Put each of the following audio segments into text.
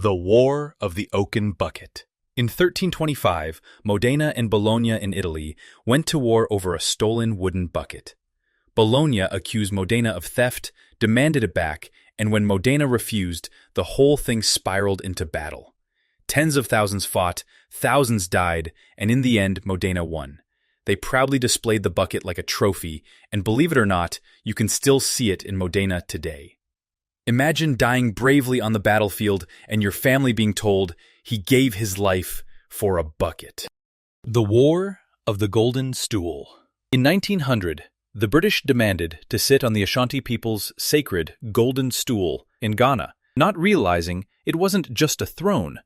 The War of the Oaken Bucket. In 1325, Modena and Bologna in Italy went to war over a stolen wooden bucket. Bologna accused Modena of theft, demanded it back, and when Modena refused, the whole thing spiraled into battle. Tens of thousands fought, thousands died, and in the end, Modena won. They proudly displayed the bucket like a trophy, and believe it or not, you can still see it in Modena today. Imagine dying bravely on the battlefield and your family being told he gave his life for a bucket. The War of the Golden Stool. In 1900, the British demanded to sit on the Ashanti people's sacred Golden Stool in Ghana, not realizing it wasn't just a throne,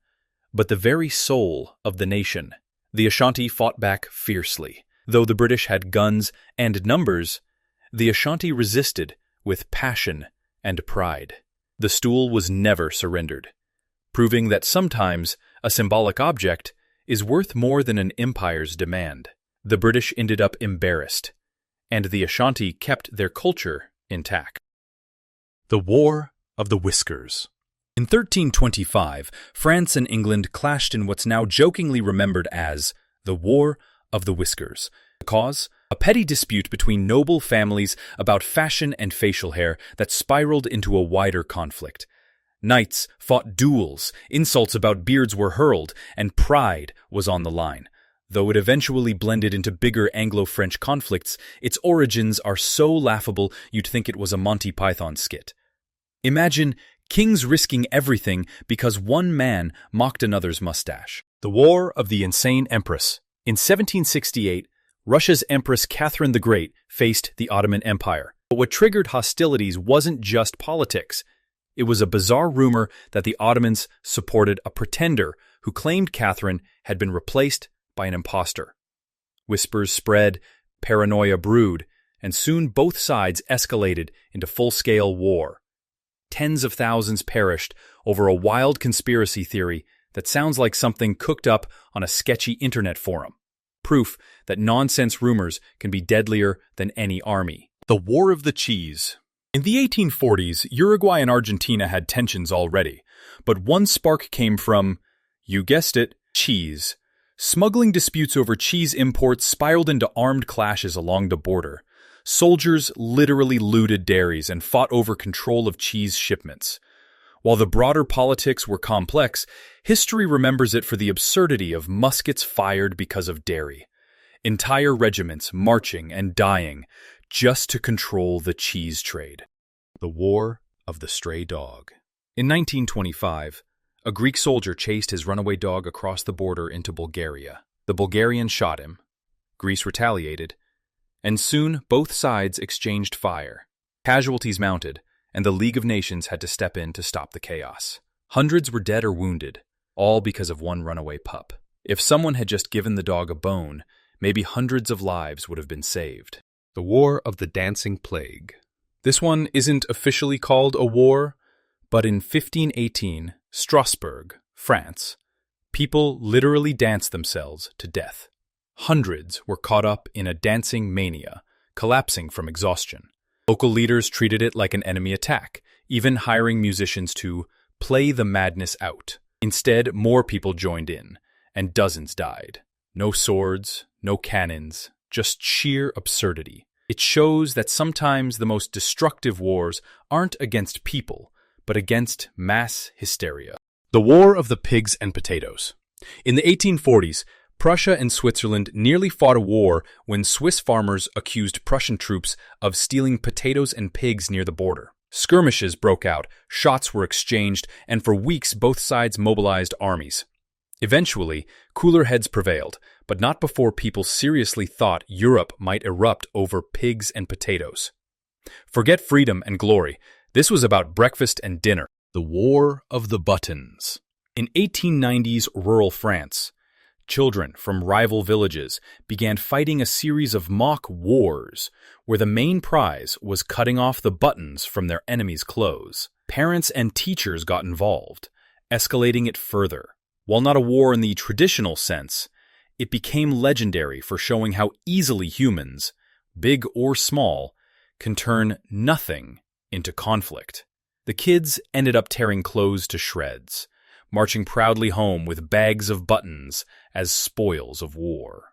but the very soul of the nation. The Ashanti fought back fiercely. Though the British had guns and numbers, the Ashanti resisted with passion and pride. The stool was never surrendered, proving that sometimes a symbolic object is worth more than an empire's demand. The British ended up embarrassed, and the Ashanti kept their culture intact. The War of the Whiskers. In 1325, France and England clashed in what's now jokingly remembered as the War of the Whiskers. The cause? A petty dispute between noble families about fashion and facial hair that spiraled into a wider conflict. Knights fought duels, insults about beards were hurled, and pride was on the line. Though it eventually blended into bigger Anglo-French conflicts, its origins are so laughable you'd think it was a Monty Python skit. Imagine kings risking everything because one man mocked another's mustache. The War of the Insane Empress. In 1768, Russia's Empress Catherine the Great faced the Ottoman Empire. But what triggered hostilities wasn't just politics. It was a bizarre rumor that the Ottomans supported a pretender who claimed Catherine had been replaced by an imposter. Whispers spread, paranoia brewed, and soon both sides escalated into full-scale war. Tens of thousands perished over a wild conspiracy theory that sounds like something cooked up on a sketchy internet forum. Proof that nonsense rumors can be deadlier than any army. The War of the Cheese. In the 1840s, Uruguay and Argentina had tensions already, but one spark came from, you guessed it, cheese. Smuggling disputes over cheese imports spiraled into armed clashes along the border. Soldiers literally looted dairies and fought over control of cheese shipments. While the broader politics were complex, history remembers it for the absurdity of muskets fired because of dairy. Entire regiments marching and dying just to control the cheese trade. The War of the Stray Dog. In 1925, a Greek soldier chased his runaway dog across the border into Bulgaria. The Bulgarians shot him. Greece retaliated, and soon both sides exchanged fire. Casualties mounted, and the League of Nations had to step in to stop the chaos. Hundreds were dead or wounded, all because of one runaway pup. If someone had just given the dog a bone, maybe hundreds of lives would have been saved. The War of the Dancing Plague. This one isn't officially called a war, but in 1518, Strasbourg, France, people literally danced themselves to death. Hundreds were caught up in a dancing mania, collapsing from exhaustion. Local leaders treated it like an enemy attack, even hiring musicians to play the madness out. Instead, more people joined in, and dozens died. No swords, no cannons, just sheer absurdity. It shows that sometimes the most destructive wars aren't against people, but against mass hysteria. The War of the Pigs and Potatoes. In the 1840s, Prussia and Switzerland nearly fought a war when Swiss farmers accused Prussian troops of stealing potatoes and pigs near the border. Skirmishes broke out, shots were exchanged, and for weeks both sides mobilized armies. Eventually, cooler heads prevailed, but not before people seriously thought Europe might erupt over pigs and potatoes. Forget freedom and glory. This was about breakfast and dinner. The War of the Buttons. In 1890s rural France, children from rival villages began fighting a series of mock wars where the main prize was cutting off the buttons from their enemies' clothes. Parents and teachers got involved, escalating it further. While not a war in the traditional sense, it became legendary for showing how easily humans, big or small, can turn nothing into conflict. The kids ended up tearing clothes to shreds, marching proudly home with bags of buttons as spoils of war.